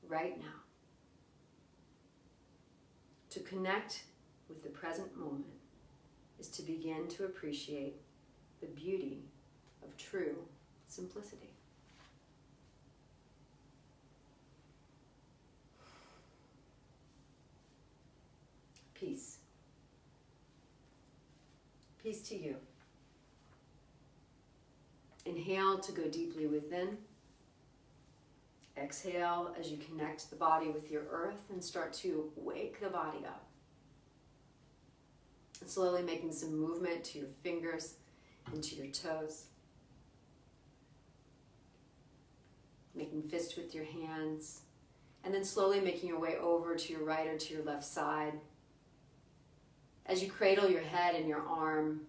right now. To connect with the present moment is to begin to appreciate the beauty of true simplicity. Peace. Peace to you. Inhale to go deeply within. Exhale as you connect the body with your earth and start to wake the body up. And slowly making some movement to your fingers and to your toes. Making fists with your hands. And then slowly making your way over to your right or to your left side. As you cradle your head in your arm,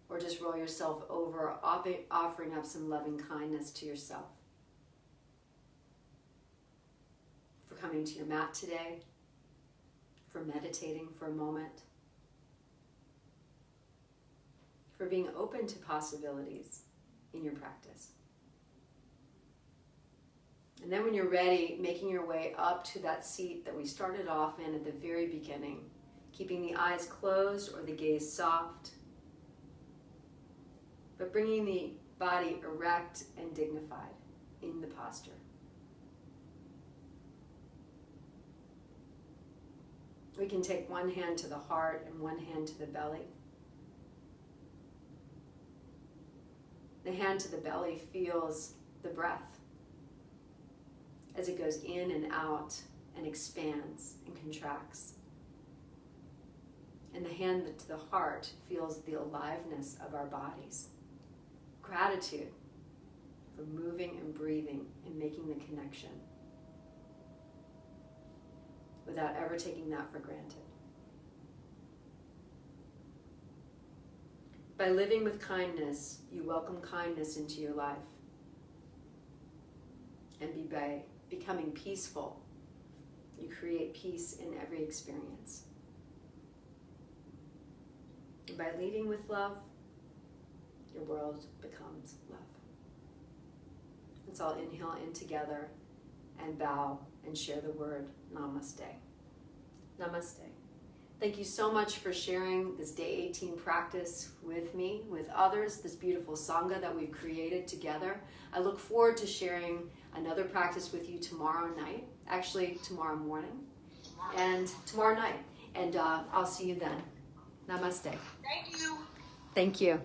or just roll yourself over, offering up some loving kindness to yourself. For coming to your mat today, for meditating for a moment, for being open to possibilities in your practice. And then when you're ready, making your way up to that seat that we started off in at the very beginning, keeping the eyes closed or the gaze soft, but bringing the body erect and dignified in the posture. We can take one hand to the heart and one hand to the belly. The hand to the belly feels the breath as it goes in and out and expands and contracts. And the hand to the heart feels the aliveness of our bodies. Gratitude for moving and breathing and making the connection without ever taking that for granted. By living with kindness, you welcome kindness into your life. And by becoming peaceful, you create peace in every experience. And by leading with love, your world becomes love. Let's all inhale in together and bow and share the word Namaste. Namaste. Thank you so much for sharing this day 18 practice with me, with others, this beautiful Sangha that we've created together. I look forward to sharing another practice with you tomorrow night, actually tomorrow morning, and tomorrow night. And I'll see you then. Namaste. Thank you. Thank you.